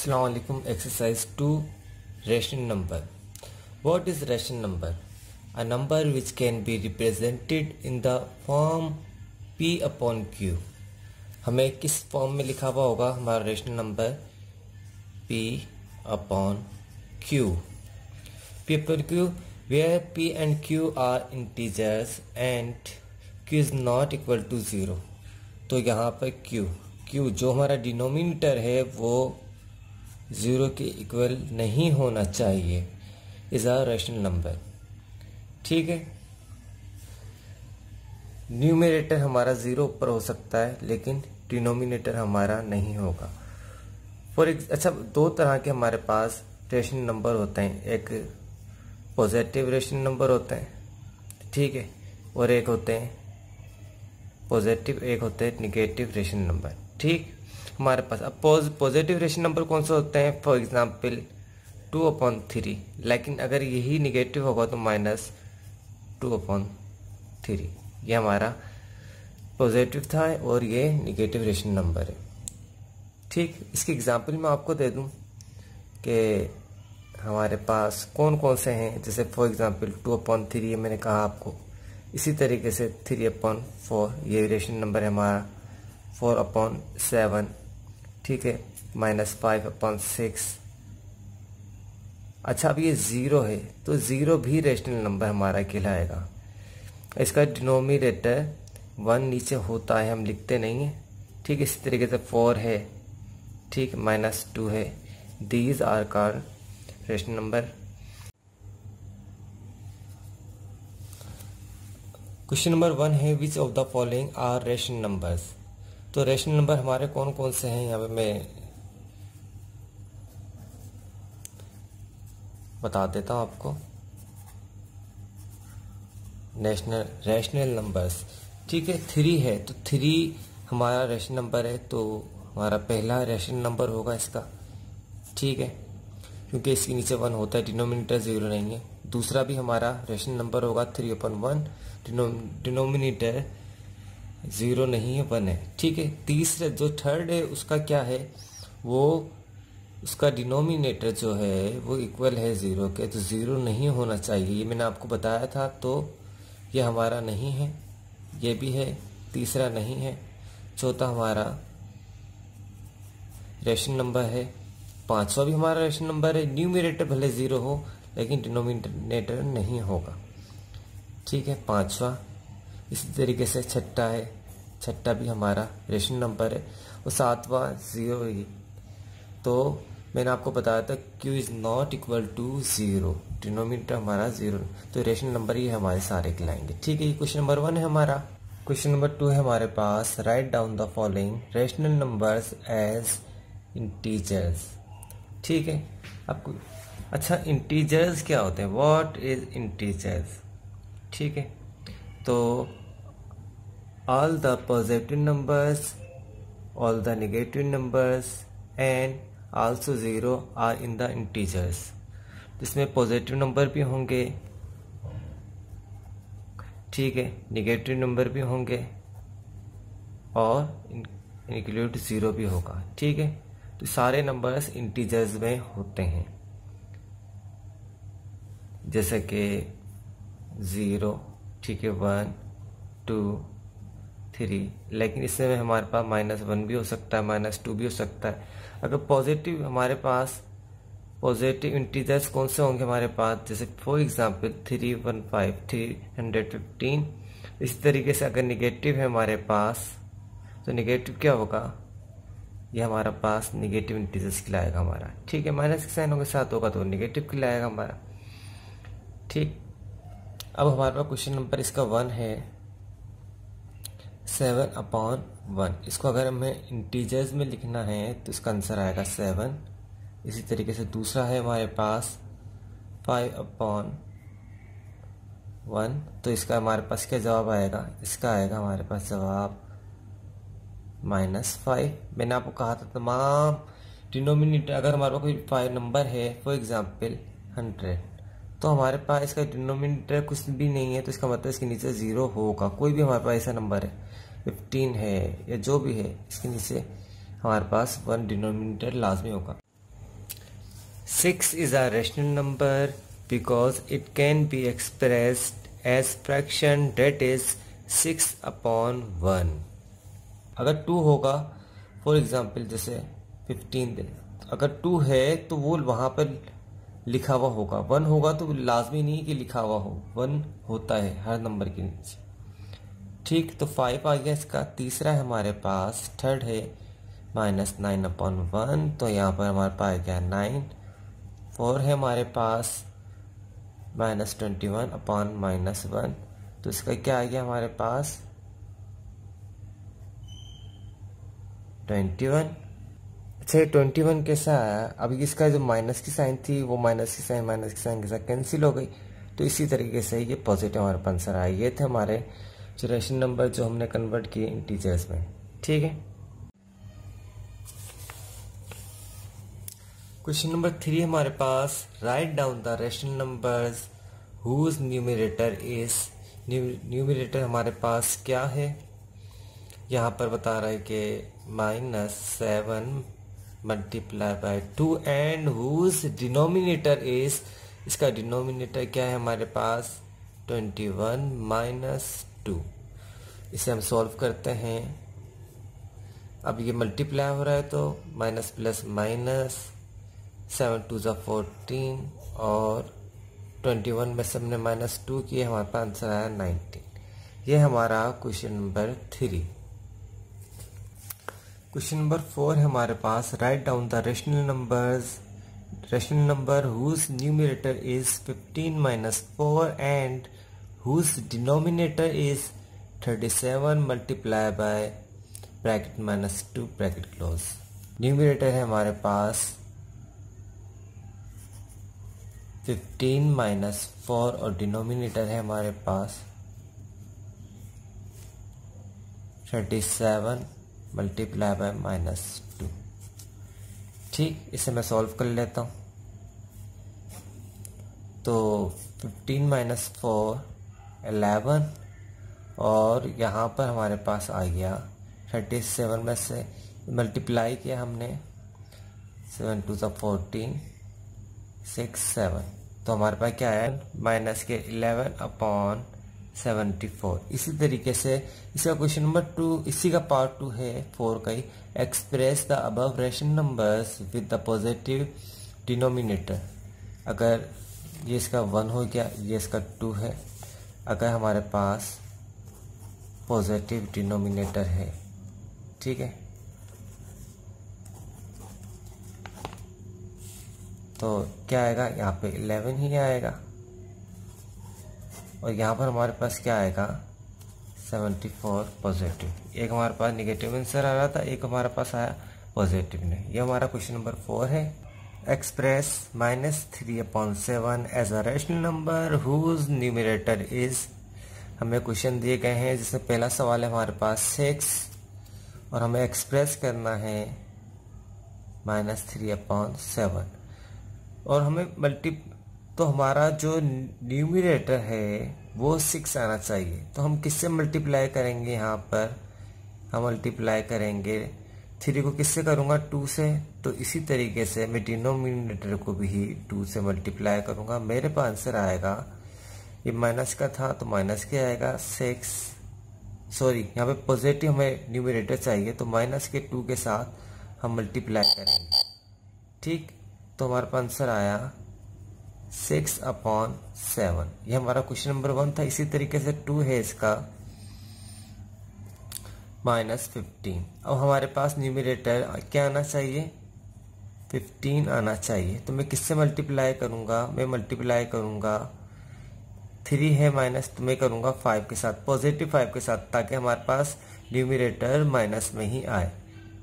Assalamu alaikum. Exercise 2, rational number. What is rational number? A number which can be represented in the form P upon Q. हमें किस form में लिखा हुआ होगा हमारा rational number? P upon Q. P upon Q, where P and Q are integers and Q is not equal to 0. तो यहाँ पर Q जो हमारा डिनोमिनेटर है वो 0 के इक्वल नहीं होना चाहिए, इज अ रेशनल नंबर। ठीक है, न्यूमरेटर हमारा 0 ऊपर हो सकता है लेकिन डिनोमिनेटर हमारा नहीं होगा। अच्छा, दो तरह के हमारे पास रेशनल नंबर होते हैं, एक पॉजिटिव रेशनल नंबर होते हैं, ठीक है, और एक होते हैं पॉजिटिव, एक होते हैं निगेटिव रेशनल नंबर। ठीक, हमारे पास अब पॉजिटिव रेशनल नंबर कौन से होते हैं? फॉर एग्जांपल 2/3, लेकिन अगर यही निगेटिव होगा तो -2/3। ये हमारा पॉजिटिव था और ये निगेटिव रेशनल नंबर है। ठीक, इसकी एग्जांपल मैं आपको दे दूं कि हमारे पास कौन कौन से हैं। जैसे फॉर एग्जांपल 2/3 ये मैंने कहा आपको, इसी तरीके से 3/4 ये रेशनल नंबर है हमारा, 4/7, ठीक है, -5/6। अच्छा, अब ये 0 है तो 0 भी रेशनल नंबर हमारा कहलाएगा। इसका डिनोमिनेटर 1 नीचे होता है, हम लिखते नहीं है। ठीक, इसी तरीके से 4 है, ठीक, -2 है। These are called rational number. Question number 1 है, which of the following are rational numbers. तो रेशनल नंबर हमारे कौन कौन से हैं यहाँ पे मैं बता देता हूँ आपको। रेशनल नंबर्स, ठीक है, 3 है तो 3 हमारा रेशनल नंबर है, तो हमारा पहला रेशनल नंबर होगा इसका, ठीक है, क्योंकि इसके नीचे 1 होता है, डिनोमिनेटर 0 नहीं है। दूसरा भी हमारा रेशनल नंबर होगा 3/1, डिनोमिनेटर 0 नहीं है, 1 है। ठीक है, तीसरा जो थर्ड है उसका क्या है, वो उसका डिनोमिनेटर जो है वो इक्वल है 0 के, तो 0 नहीं होना चाहिए, ये मैंने आपको बताया था। तो ये हमारा नहीं है, ये भी है, तीसरा नहीं है, चौथा हमारा रेशनल नंबर है, पांचवा भी हमारा रेशनल नंबर है। न्यूमरेटर भले 0 हो लेकिन डिनोमिनेटर नहीं होगा, ठीक है, पांचवा। इसी तरीके से छठा है, छठा भी हमारा रेशनल नंबर है, और सातवां 0 ही। तो मैंने आपको बताया था Q is not equal to 0, denominator हमारा 0, तो रेशनल नंबर ये हमारे सारे कहलाएंगे। ठीक है, ये क्वेश्चन नंबर 1 है हमारा। क्वेश्चन नंबर 2 है हमारे पास, write down the following rational numbers as integers. ठीक है, आपको अच्छा इंटीजर्स क्या होते हैं, व्हाट इज इंटीजर्स। ठीक है, तो all the positive numbers, all the negative numbers and also 0 are in the integers। जिसमें पॉजिटिव नंबर भी होंगे, ठीक है, निगेटिव नंबर भी होंगे और इंक्लूड 0 भी होगा। ठीक है, तो सारे नंबर्स इंटीजर्स में होते हैं, जैसे कि 0, ठीक है, 1, 2, 3, लेकिन इसमें हमारे पास -1 भी हो सकता है, -2 भी हो सकता है। अगर पॉजिटिव हमारे पास पॉजिटिव इंटीजर्स कौन से होंगे हमारे पास, जैसे फॉर एग्जांपल 315, 315। इस तरीके से अगर निगेटिव है हमारे पास तो निगेटिव क्या होगा, ये हमारा पास निगेटिव इंटीजर्स कहलाएगा हमारा। ठीक है, माइनस के साइन के साथ होगा तो निगेटिव कहलाएगा हमारा। ठीक, अब हमारे पास क्वेश्चन नंबर इसका 1 है, 7/1। इसको अगर हमें इंटीजर्स में लिखना है तो इसका आंसर आएगा 7। इसी तरीके से दूसरा है हमारे पास 5/1, तो इसका हमारे पास क्या जवाब आएगा, इसका आएगा हमारे पास जवाब -5। मैंने आपको कहा था तमाम डिनोमिनेटर, अगर हमारे पास कोई 5 नंबर है, फॉर एग्जांपल 100, तो हमारे पास इसका डिनोमिनेटर कुछ भी नहीं है, तो इसका मतलब इसके नीचे 0 होगा। कोई भी हमारे पास ऐसा नंबर है, 15 है या जो भी है, इसके नीचे हमारे पास 1 डिनोमिनेटर लाजमी होगा। 6 is a rational number because it can be expressed as fraction, that is 6/1। अगर 2 होगा, फॉर एग्जाम्पल जैसे 15 दे, अगर 2 है तो वो वहाँ पर लिखा हुआ होगा। 1 होगा तो लाजमी नहीं कि लिखा हुआ हो, 1 होता है हर नंबर के नीचे। ठीक, तो 5 आ गया इसका। तीसरा है हमारे पास, थर्ड है -9/1, तो यहाँ पर हमारे पास आ गया 9। 4 है हमारे पास -21/-1, तो इसका क्या आ गया हमारे पास 21। अच्छा, 21 कैसा आया? अभी इसका जो माइनस की साइन थी वो माइनस की साइन के साथ कैंसिल हो गई, तो इसी तरीके से ये पॉजिटिव हमारे पास आंसर आया। ये थे हमारे जो रेशनल नंबर जो हमने कन्वर्ट किए इंटीजर्स में। ठीक है, क्वेश्चन नंबर 3 हमारे पास, write down the rational numbers whose numerator is. Numerator हमारे पास क्या है? यहाँ पर बता रहा है कि -7 × 2 एंड हुज डिनोमिनेटर इज। इसका डिनोमिनेटर क्या है हमारे पास 21 - 2। इसे हम सॉल्व करते हैं। अब ये मल्टीप्लाई हो रहा है तो माइनस प्लस माइनस, 7 × 2 = 14 और 21 में से हमने -2 किए, हमारे पास आंसर आया 19। ये हमारा क्वेश्चन नंबर 3। क्वेश्चन नंबर 4 है हमारे पास, write down the rational number whose numerator is 15 - 4 and whose denominator is 37 × bracket -2 bracket close. Numerator है हमारे पास 15 - 4 और डिनोमिनेटर है हमारे पास 37 × -2। ठीक, इसे मैं सॉल्व कर लेता हूँ। तो 15 - 4 11 और यहाँ पर हमारे पास आ गया 37 में से मल्टीप्लाई किया हमने, 7 × 2 = 14, 6 7, तो हमारे पास क्या है -11/74। इसी तरीके से इसका क्वेश्चन नंबर 2, इसी का पार्ट 2 है 4 का ही, express the above rational numbers with the positive denominator. अगर ये इसका 1 हो गया, ये इसका 2 है, अगर हमारे पास पॉजिटिव डिनोमिनेटर है। ठीक है, तो क्या आएगा यहाँ पे 11 ही आएगा और यहाँ पर हमारे पास क्या आएगा 74 पॉजिटिव। एक हमारे पास नेगेटिव आंसर आ रहा था, एक हमारे पास आया पॉजिटिव ने। ये हमारा क्वेश्चन नंबर 4 है। Express -3/7 as a rational number whose numerator is. हमें क्वेश्चन दिए गए हैं जिसमें पहला सवाल है हमारे पास 6 और हमें एक्सप्रेस करना है -3/7 और हमें तो हमारा जो न्यूमरेटर है वो 6 आना चाहिए। तो हम किससे मल्टीप्लाई करेंगे? यहाँ पर हम मल्टीप्लाई करेंगे 3 को किससे करूँगा 2 से, तो इसी तरीके से मैं डिनोमिनेटर को भी 2 से मल्टीप्लाई करूँगा। मेरे पास आंसर आएगा, ये माइनस का था तो माइनस के आएगा 6, सॉरी यहाँ पे पॉजिटिव हमें न्यूमरेटर चाहिए तो माइनस के 2 के साथ हम मल्टीप्लाई करेंगे। ठीक, तो हमारे पास आंसर आया 6/7। ये हमारा क्वेश्चन नंबर 1 था। इसी तरीके से 2 है इसका -15। अब हमारे पास न्यूमरेटर क्या आना चाहिए 15 आना चाहिए, तो मैं किससे मल्टीप्लाई करूंगा? मैं मल्टीप्लाई करूंगा 3 है माइनस, तो मैं करूंगा 5 के साथ, पॉजिटिव 5 के साथ, ताकि हमारे पास न्यूमरेटर माइनस में ही आए।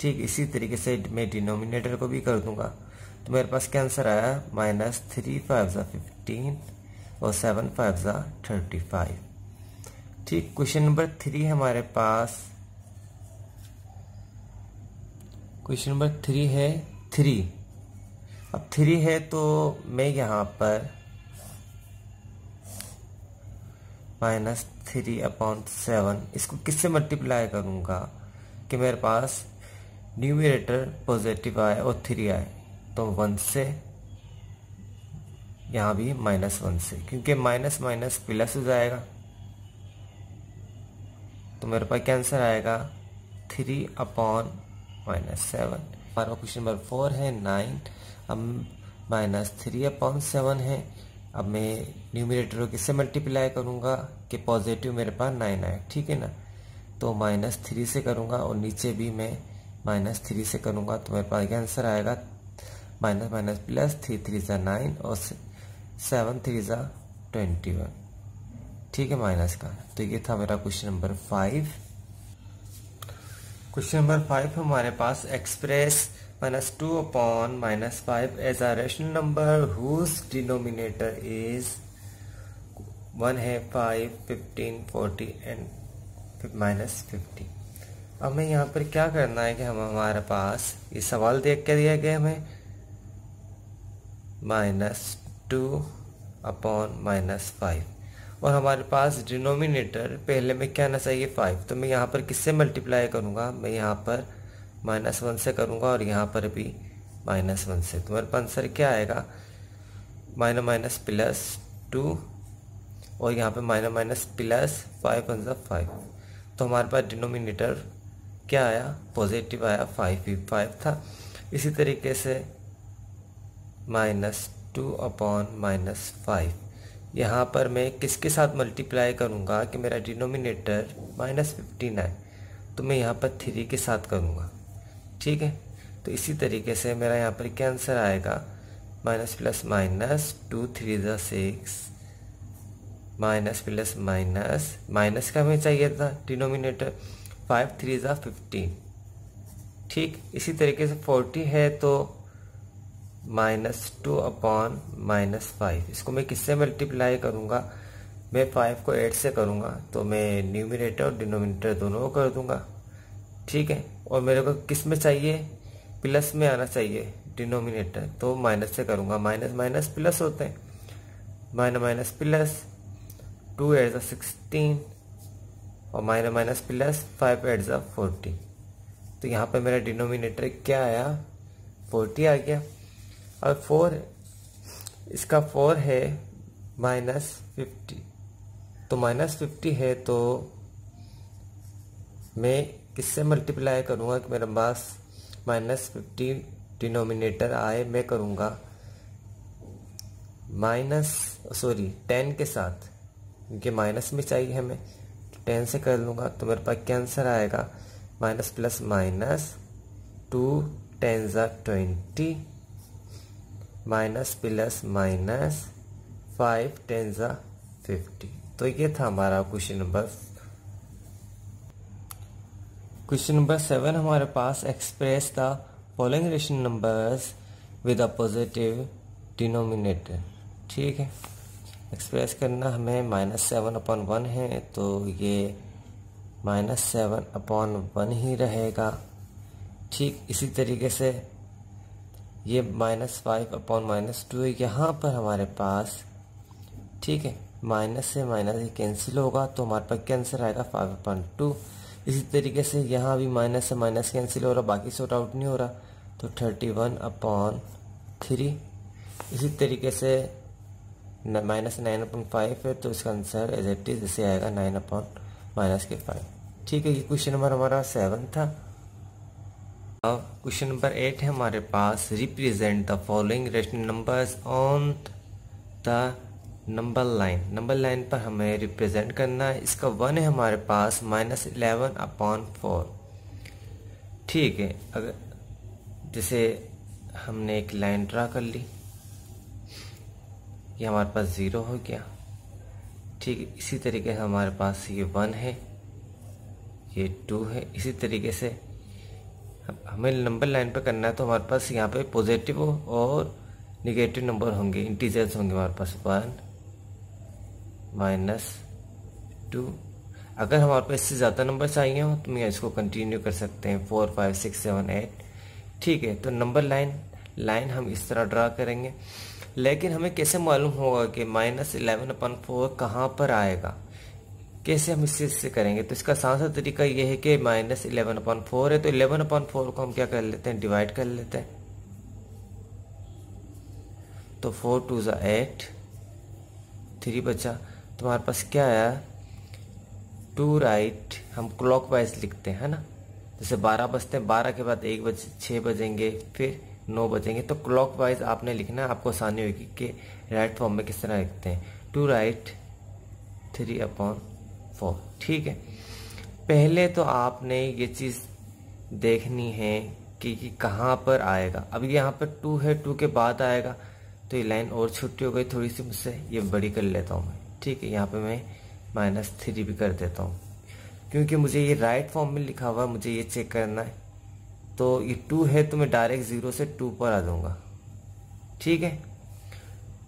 ठीक, इसी तरीके से मैं डिनोमिनेटर को भी कर दूंगा। तो मेरे पास क्या आंसर आया -3 × 5 = 15 और 7 × 5 = 35। ठीक, क्वेश्चन नंबर 3 हमारे पास, क्वेश्चन नंबर 3 है 3। अब 3 है तो मैं यहाँ पर -3/7 इसको किससे मल्टीप्लाई करूँगा कि मेरे पास न्यूमरेटर पॉजिटिव आए और 3 आए, तो 1 से यहाँ भी -1 से, क्योंकि माइनस माइनस प्लस हो जाएगा, तो मेरे पास क्या आंसर आएगा 3/-7। हमारा क्वेश्चन नंबर 4 है 9। अब -3/7 है। अब मैं न्यूमरेटर को किससे मल्टीप्लाई करूँगा कि पॉजिटिव मेरे पास 9 आए, ठीक है ना। तो -3 से करूँगा और नीचे भी मैं -3 से करूँगा, तो मेरे पास क्या आंसर आएगा माइनस माइनस प्लस, 3 3 ज़ा 9 और 7 3 ज़ा 21, ठीक है, माइनस का। तो ये था मेरा क्वेश्चन नंबर 5। क्वेश्चन नंबर 5 हमारे पास express -2/-5 as a rational number whose denominator is 1 है 5, 15, 40 एंड -50। अब हमें यहाँ पर क्या करना है कि हमारे पास ये सवाल देख के दिया गया हमें -2/-5 और हमारे पास डिनोमिनेटर पहले में क्या आना चाहिए 5। तो मैं यहाँ पर किससे मल्टीप्लाई करूँगा, मैं यहाँ पर -1 से करूँगा और यहाँ पर भी -1 से। तो मेरे पास आंसर क्या आएगा माइनस माइनस +2 और यहाँ पे माइनस माइनस प्लस 5 1 ज़ा 5। तो हमारे पास डिनोमिनेटर क्या आया, पॉजिटिव आया, 5 था। इसी तरीके से -2/-5 यहाँ पर मैं किसके साथ मल्टीप्लाई करूँगा कि मेरा डिनोमिनेटर -15 आए, तो मैं यहाँ पर 3 के साथ करूँगा, ठीक है। तो इसी तरीके से मेरा यहाँ पर क्या आंसर आएगा माइनस प्लस माइनस 2 3 ज़ा 6 माइनस प्लस माइनस माइनस का हमें चाहिए था डिनोमिनेटर 5 3 ज़ा 15, ठीक। इसी तरीके से 40 है तो -2/-5, इसको मैं किससे मल्टीप्लाई करूँगा, मैं 5 को 8 से करूँगा, तो मैं न्यूमरेटर और डिनोमिनेटर दोनों को कर दूँगा, ठीक है। और मेरे को किस में चाहिए, प्लस में आना चाहिए डिनोमिनेटर, तो माइनस से करूँगा, माइनस माइनस प्लस होते हैं, माइनस माइनस प्लस 2 8 ज़ा 16 और माइनस माइनस प्लस 5 8 ज़ा 40। तो यहाँ पर मेरा डिनोमिनेटर क्या आया 40 आ गया। और 4 इसका 4 है -50, तो -50 है तो मैं किससे मल्टीप्लाई करूँगा कि मेरे पास -50 डिनोमिनेटर आए, मैं करूँगा 10 के साथ, क्योंकि माइनस में चाहिए हमें, 10 से कर लूँगा। तो मेरे पास क्या आंसर आएगा माइनस प्लस माइनस 2 10 ज़ा 20 माइनस प्लस माइनस 5 10 ज़ा 50। तो ये था हमारा क्वेश्चन नंबर 7। हमारे पास express the following rational numbers with a positive denominator, ठीक है। एक्सप्रेस करना हमें -7/1 है, तो ये -7/1 ही रहेगा, ठीक। इसी तरीके से ये -5/-2 यहाँ पर हमारे पास, ठीक है, माइनस से माइनस ही कैंसिल होगा, तो हमारे पास क्या आंसर आएगा 5/2। इसी तरीके से यहाँ भी माइनस से माइनस कैंसिल हो रहा, बाकी सॉर्ट आउट नहीं हो रहा, तो 31/3। इसी तरीके से -9/5 है, तो इसका आंसर एज इट इज इसे आएगा 9/-5, ठीक है। ये क्वेश्चन नंबर हमारा 7 था। अब क्वेश्चन नंबर 8 है हमारे पास, represent the following rational numbers on the number line. Number line पर हमें रिप्रेजेंट करना है। इसका 1 है हमारे पास -11/4, ठीक है। अगर जैसे हमने एक लाइन ड्रा कर ली, ये हमारे पास 0 हो गया, ठीक है। इसी तरीके से हमारे पास ये 1 है, ये 2 है। इसी तरीके से हमें नंबर लाइन पे करना है, तो हमारे पास यहाँ पे पॉजिटिव और नेगेटिव नंबर होंगे, इंटीजर्स होंगे हमारे पास 1 -2। अगर हमारे पास इससे ज़्यादा नंबर चाहिए हो तो मैं इसको कंटिन्यू कर सकते हैं 4 5 6 7 8, ठीक है। तो नंबर लाइन हम इस तरह ड्रा करेंगे, लेकिन हमें कैसे मालूम होगा कि -11/4 कहाँ पर आएगा, कैसे हम इससे करेंगे। तो इसका आसान सा तरीका ये है कि -11/4 है, तो 11/4 को हम क्या कर लेते हैं, डिवाइड कर लेते हैं। तो 4 2 ज़ा 8, 3 बचा। तुम्हारे पास क्या आया, टू राइट। हम क्लॉक वाइज लिखते हैं ना, जैसे 12 बजते हैं, 12 के बाद 1 बजे 6 बजेंगे, फिर 9 बजेंगे, तो क्लॉक वाइज आपने लिखना है, आपको आसानी होगी कि राइट फॉर्म में किस तरह लिखते हैं। 2 राइट 3/4, ठीक है। पहले तो आपने ये चीज़ देखनी है कि कहाँ पर आएगा। अब यहाँ पर 2 है, 2 के बाद आएगा, तो ये लाइन और छोटी हो गई थोड़ी सी मुझसे, ये बड़ी कर लेता हूँ मैं, ठीक है। यहाँ पे मैं -3 भी कर देता हूँ, क्योंकि मुझे ये राइट फॉर्म में लिखा हुआ है, मुझे ये चेक करना है। तो ये 2 है तो मैं डायरेक्ट 0 से 2 पर आ दूंगा, ठीक है।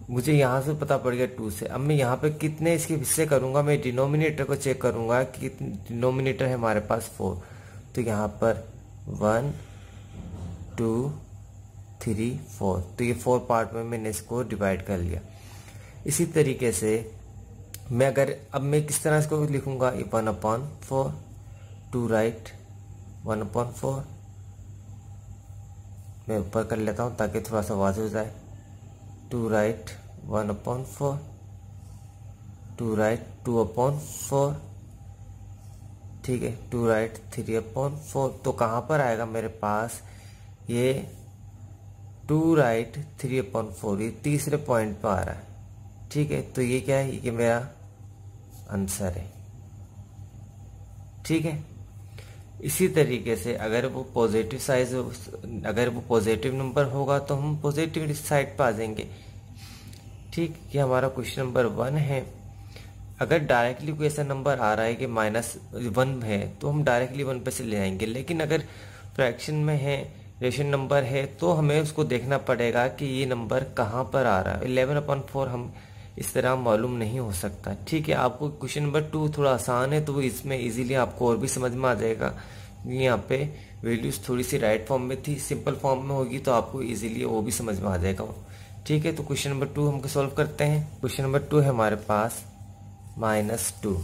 मुझे यहाँ से पता पड़ गया 2 से। अब मैं यहाँ पे कितने इसके हिस्से करूँगा, मैं डिनोमिनेटर को चेक करूँगा कि डिनोमिनेटर है हमारे पास 4, तो यहाँ पर 1 2 3 4, तो ये 4 पार्ट में मैंने इसको डिवाइड कर लिया। इसी तरीके से मैं अब मैं किस तरह इसको लिखूंगा, 1/4, 2 राइट 1/4, मैं ऊपर कर लेता हूँ ताकि थोड़ा सा वाज़ हो जाए। 2 राइट 1/4, 2 राइट 2/4, ठीक है। 2 राइट 3/4, तो कहाँ पर आएगा मेरे पास ये 2 राइट 3/4, ये तीसरे पॉइंट पर आ रहा है, ठीक है। तो ये क्या है, ये मेरा आंसर है, ठीक है। इसी तरीके से अगर वो पॉजिटिव साइज, अगर वो पॉजिटिव नंबर होगा तो हम पॉजिटिव साइड पर आ जाएंगे, ठीक। ये हमारा क्वेश्चन नंबर 1 है। अगर डायरेक्टली कोई ऐसा नंबर आ रहा है कि -1 है तो हम डायरेक्टली 1 पे से ले आएंगे, लेकिन अगर फ्रैक्शन में है, रेशन नंबर है, तो हमें उसको देखना पड़ेगा कि ये नंबर कहाँ पर आ रहा है। 11/4 हम इस तरह मालूम नहीं हो सकता, ठीक है। आपको क्वेश्चन नंबर 2 थोड़ा आसान है, तो इसमें इजीली आपको और भी समझ में आ जाएगा। यहाँ पे वैल्यूज थोड़ी सी राइट फॉर्म में थी, सिंपल फॉर्म में होगी तो आपको इजीली वो भी समझ में आ जाएगा, ठीक है। तो क्वेश्चन नंबर 2 हमको सॉल्व करते हैं। क्वेश्चन नंबर 2 है हमारे पास -2,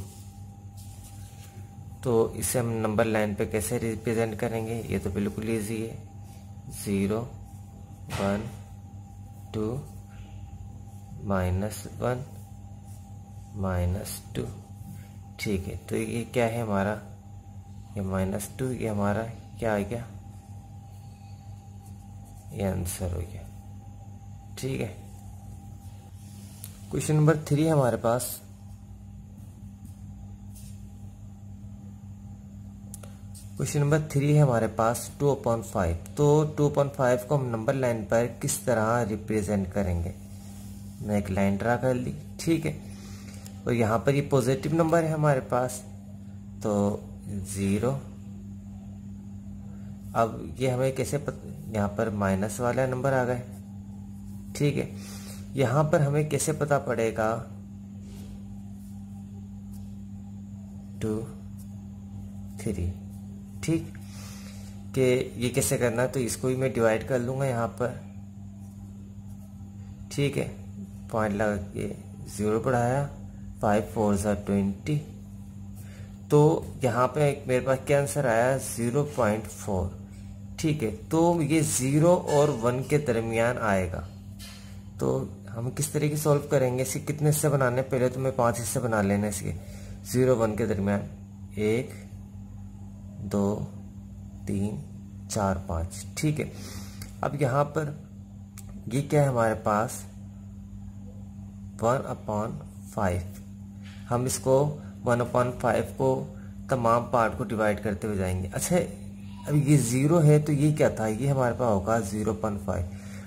तो इसे हम नंबर लाइन पे कैसे रिप्रेजेंट करेंगे, ये तो बिल्कुल ईजी है। 0 1 2 -1 -2, ठीक है। तो ये क्या है हमारा, ये -2, ये हमारा क्या आ गया, ये आंसर हो गया, ठीक है। क्वेश्चन नंबर 3 है हमारे पास। क्वेश्चन नंबर 3 है हमारे पास 2/5, तो 2/5 को हम नंबर लाइन पर किस तरह रिप्रेजेंट करेंगे। मैं एक लाइन ड्रा कर ली, ठीक है। और यहाँ पर ये पॉजिटिव नंबर है हमारे पास, तो 0। अब ये हमें कैसे यहाँ पर माइनस वाला नंबर आ गए, ठीक है। यहाँ पर हमें कैसे पता पड़ेगा 2 3, ठीक, कि ये कैसे करना है। तो इसको भी मैं डिवाइड कर लूंगा यहाँ पर, ठीक है। पॉइंट लगा के 0 बढ़ाया, 5 4 ज़ा 20, तो यहाँ पे मेरे पास क्या आंसर आया 0.4, ठीक है। तो ये 0 और 1 के दरमियान आएगा। तो हम किस तरीके से सॉल्व करेंगे, इसे कितने हिस्से बनाने, पहले तो मैं 5 हिस्से बना लेना इसके। 0 1 के दरमियान 1 2 3 4 5, ठीक है। अब यहाँ पर ये क्या है हमारे पास 1/5, हम इसको 1/5 को तमाम पार्ट को डिवाइड करते हुए जाएंगे। अच्छा, अब ये 0 है तो ये क्या था, ये हमारे पास होगा 0.5।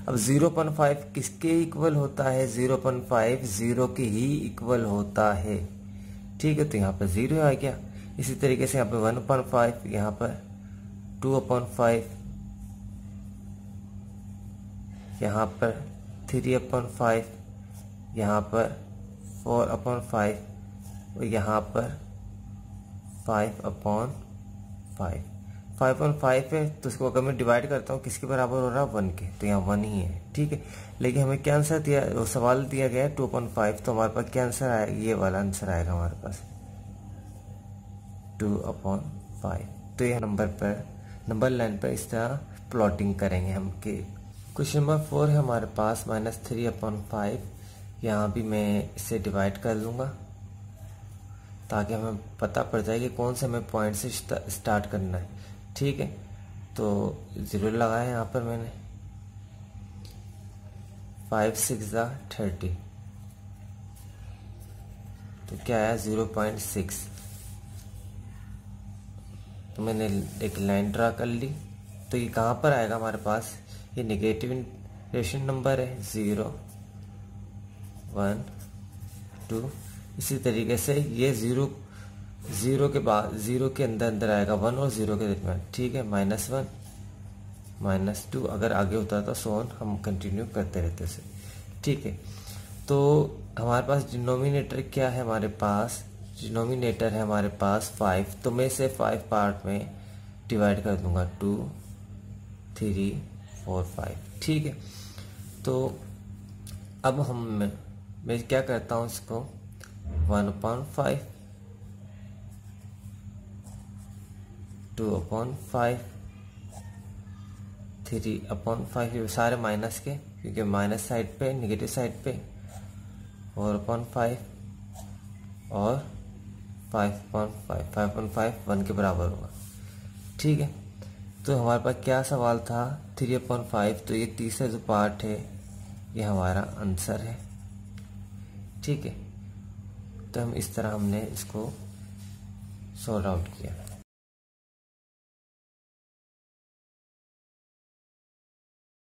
अब 0.5 किसके इक्वल होता है, 0.5 0 के ही इक्वल होता है, ठीक है। तो यहाँ पर 0 आ गया। इसी तरीके से यहाँ पर 1/5, यहाँ पर 2/5, यहाँ पर 3/5, यहाँ पर 4/5 और यहाँ पर 5/5। 5/5 है तो इसको अगर मैं डिवाइड करता हूँ किसके बराबर हो रहा है 1 के, तो यहाँ 1 ही है, ठीक है। लेकिन हमें क्या आंसर दिया, वो सवाल दिया गया है 2.5, तो हमारे पास क्या आंसर आएगा, ये वाला आंसर आएगा हमारे पास 2/5। तो यह नंबर लाइन पर इस तरह प्लॉटिंग करेंगे हम कि क्वेश्चन नंबर 4 है हमारे पास -3/5। यहाँ भी मैं इसे डिवाइड कर लूँगा ताकि हमें पता पड़ जाए कि कौन से हमें पॉइंट से स्टार्ट करना है। ठीक है, तो 0 लगाया यहाँ पर मैंने। 5 6 30, तो क्या आया 0.6। तो मैंने एक लाइन ड्रा कर ली। तो ये कहाँ पर आएगा हमारे पास, ये नेगेटिव रेशन नंबर है। 0 1 2, इसी तरीके से ये 0 के बाद 0 के अंदर आएगा 1 और 0 के दरमियान। ठीक है, -1 -2, अगर आगे होता तो सो ऑन हम कंटिन्यू करते रहते से। ठीक है, तो हमारे पास डिनोमिनेटर क्या है, हमारे पास डिनोमिनेटर है हमारे पास 5। तो मैं इसे 5 पार्ट में डिवाइड कर दूंगा, 2 3 4 5। ठीक है, तो अब मैं क्या करता हूँ, इसको 1/5 2/5 3/5, सारे माइनस के, क्योंकि माइनस साइड पे, नेगेटिव साइड पे 4/5 और 5/5 1 के बराबर होगा। ठीक है, तो हमारे पास क्या सवाल था, 3/5। तो ये तीसरा जो पार्ट है ये हमारा आंसर है। ठीक है, तो हम इस तरह हमने इसको सॉर्ट आउट किया।